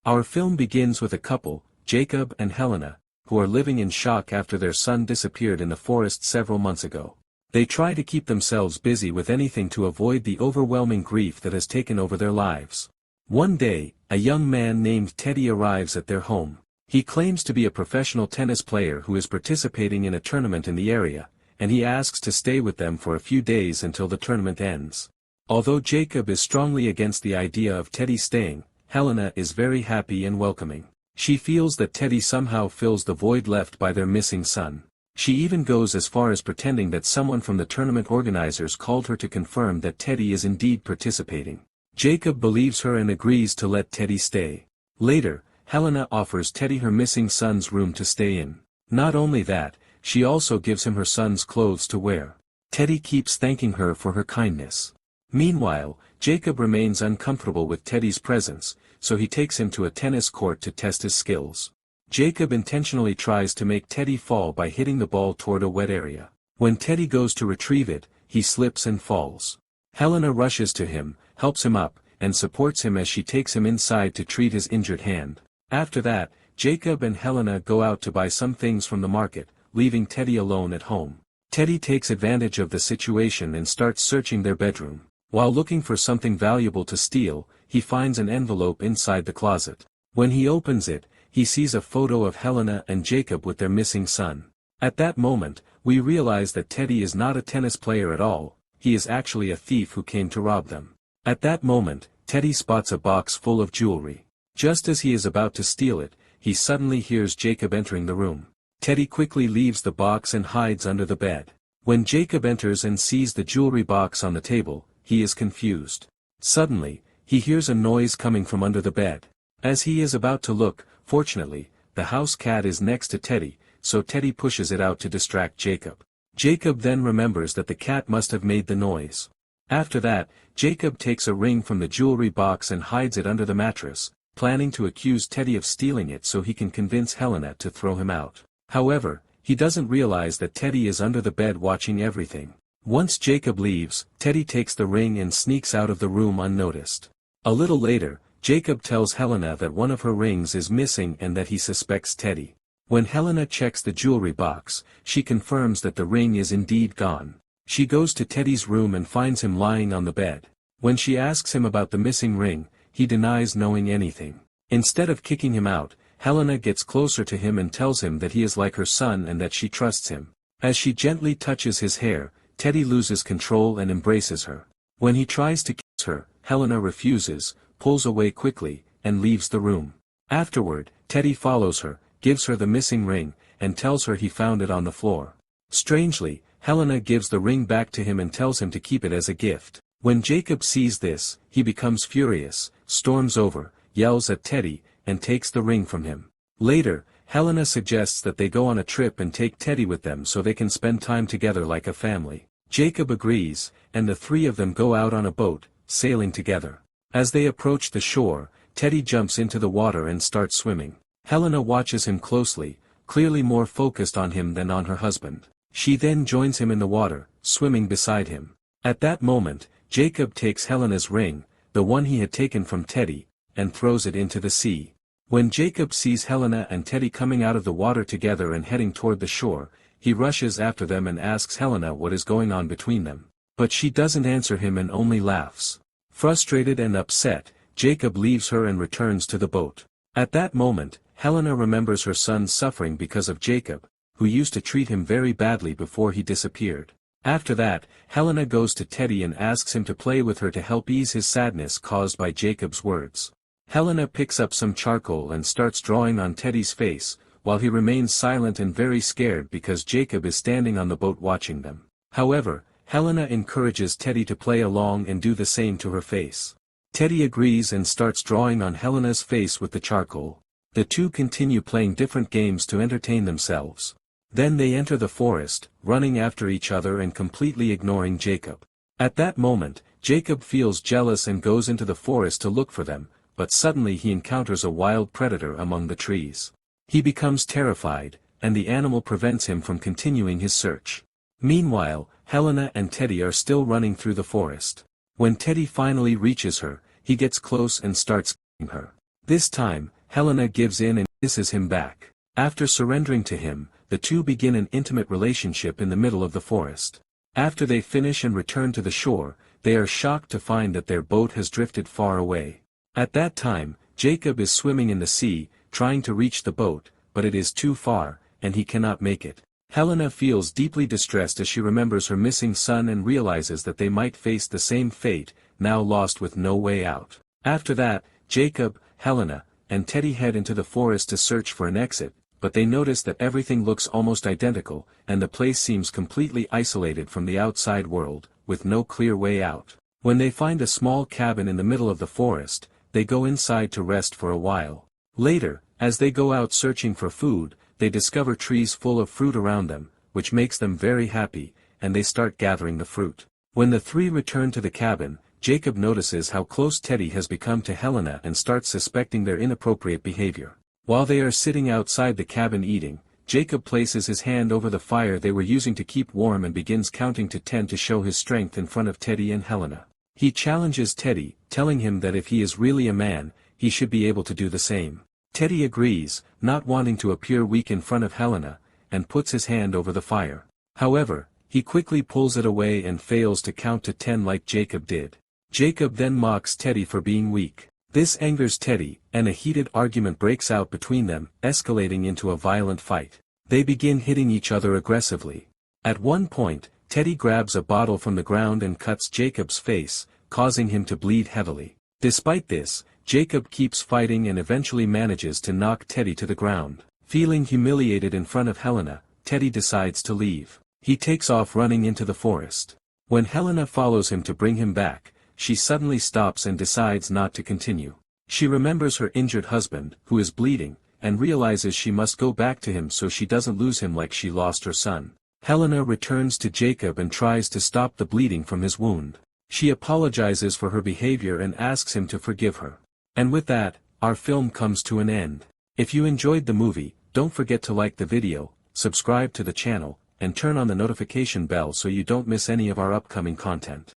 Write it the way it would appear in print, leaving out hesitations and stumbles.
Our film begins with a couple, Jacob and Helena, who are living in shock after their son disappeared in the forest several months ago. They try to keep themselves busy with anything to avoid the overwhelming grief that has taken over their lives. One day, a young man named Teddy arrives at their home. He claims to be a professional tennis player who is participating in a tournament in the area, and he asks to stay with them for a few days until the tournament ends. Although Jacob is strongly against the idea of Teddy staying, Helena is very happy and welcoming. She feels that Teddy somehow fills the void left by their missing son. She even goes as far as pretending that someone from the tournament organizers called her to confirm that Teddy is indeed participating. Jacob believes her and agrees to let Teddy stay. Later, Helena offers Teddy her missing son's room to stay in. Not only that, she also gives him her son's clothes to wear. Teddy keeps thanking her for her kindness. Meanwhile, Jacob remains uncomfortable with Teddy's presence, so he takes him to a tennis court to test his skills. Jacob intentionally tries to make Teddy fall by hitting the ball toward a wet area. When Teddy goes to retrieve it, he slips and falls. Helena rushes to him, helps him up, and supports him as she takes him inside to treat his injured hand. After that, Jacob and Helena go out to buy some things from the market, leaving Teddy alone at home. Teddy takes advantage of the situation and starts searching their bedroom. While looking for something valuable to steal, he finds an envelope inside the closet. When he opens it, he sees a photo of Helena and Jacob with their missing son. At that moment, we realize that Teddy is not a tennis player at all, he is actually a thief who came to rob them. At that moment, Teddy spots a box full of jewelry. Just as he is about to steal it, he suddenly hears Jacob entering the room. Teddy quickly leaves the box and hides under the bed. When Jacob enters and sees the jewelry box on the table, he is confused. Suddenly, he hears a noise coming from under the bed. As he is about to look, fortunately, the house cat is next to Teddy, so Teddy pushes it out to distract Jacob. Jacob then remembers that the cat must have made the noise. After that, Jacob takes a ring from the jewelry box and hides it under the mattress, planning to accuse Teddy of stealing it so he can convince Helena to throw him out. However, he doesn't realize that Teddy is under the bed watching everything. Once Jacob leaves, Teddy takes the ring and sneaks out of the room unnoticed. A little later, Jacob tells Helena that one of her rings is missing and that he suspects Teddy. When Helena checks the jewelry box, she confirms that the ring is indeed gone. She goes to Teddy's room and finds him lying on the bed. When she asks him about the missing ring, he denies knowing anything. Instead of kicking him out, Helena gets closer to him and tells him that he is like her son and that she trusts him. As she gently touches his hair, Teddy loses control and embraces her. When he tries to kiss her, Helena refuses, pulls away quickly, and leaves the room. Afterward, Teddy follows her, gives her the missing ring, and tells her he found it on the floor. Strangely, Helena gives the ring back to him and tells him to keep it as a gift. When Jacob sees this, he becomes furious, storms over, yells at Teddy, and takes the ring from him. Later, Helena suggests that they go on a trip and take Teddy with them so they can spend time together like a family. Jacob agrees, and the three of them go out on a boat, sailing together. As they approach the shore, Teddy jumps into the water and starts swimming. Helena watches him closely, clearly more focused on him than on her husband. She then joins him in the water, swimming beside him. At that moment, Jacob takes Helena's ring, the one he had taken from Teddy, and throws it into the sea. When Jacob sees Helena and Teddy coming out of the water together and heading toward the shore, he rushes after them and asks Helena what is going on between them. But she doesn't answer him and only laughs. Frustrated and upset, Jacob leaves her and returns to the boat. At that moment, Helena remembers her son's suffering because of Jacob, who used to treat him very badly before he disappeared. After that, Helena goes to Teddy and asks him to play with her to help ease his sadness caused by Jacob's words. Helena picks up some charcoal and starts drawing on Teddy's face, while he remains silent and very scared because Jacob is standing on the boat watching them. However, Helena encourages Teddy to play along and do the same to her face. Teddy agrees and starts drawing on Helena's face with the charcoal. The two continue playing different games to entertain themselves. Then they enter the forest, running after each other and completely ignoring Jacob. At that moment, Jacob feels jealous and goes into the forest to look for them, but suddenly he encounters a wild predator among the trees. He becomes terrified, and the animal prevents him from continuing his search. Meanwhile, Helena and Teddy are still running through the forest. When Teddy finally reaches her, he gets close and starts kissing her. This time, Helena gives in and kisses him back. After surrendering to him, the two begin an intimate relationship in the middle of the forest. After they finish and return to the shore, they are shocked to find that their boat has drifted far away. At that time, Jacob is swimming in the sea, trying to reach the boat, but it is too far, and he cannot make it. Helena feels deeply distressed as she remembers her missing son and realizes that they might face the same fate, now lost with no way out. After that, Jacob, Helena, and Teddy head into the forest to search for an exit, but they notice that everything looks almost identical, and the place seems completely isolated from the outside world, with no clear way out. When they find a small cabin in the middle of the forest, they go inside to rest for a while. Later, as they go out searching for food, they discover trees full of fruit around them, which makes them very happy, and they start gathering the fruit. When the three return to the cabin, Jacob notices how close Teddy has become to Helena and starts suspecting their inappropriate behavior. While they are sitting outside the cabin eating, Jacob places his hand over the fire they were using to keep warm and begins counting to 10 to show his strength in front of Teddy and Helena. He challenges Teddy, telling him that if he is really a man, he should be able to do the same. Teddy agrees, not wanting to appear weak in front of Helena, and puts his hand over the fire. However, he quickly pulls it away and fails to count to 10 like Jacob did. Jacob then mocks Teddy for being weak. This angers Teddy, and a heated argument breaks out between them, escalating into a violent fight. They begin hitting each other aggressively. At one point, Teddy grabs a bottle from the ground and cuts Jacob's face, causing him to bleed heavily. Despite this, Jacob keeps fighting and eventually manages to knock Teddy to the ground. Feeling humiliated in front of Helena, Teddy decides to leave. He takes off running into the forest. When Helena follows him to bring him back, she suddenly stops and decides not to continue. She remembers her injured husband, who is bleeding, and realizes she must go back to him so she doesn't lose him like she lost her son. Helena returns to Jacob and tries to stop the bleeding from his wound. She apologizes for her behavior and asks him to forgive her. And with that, our film comes to an end. If you enjoyed the movie, don't forget to like the video, subscribe to the channel, and turn on the notification bell so you don't miss any of our upcoming content.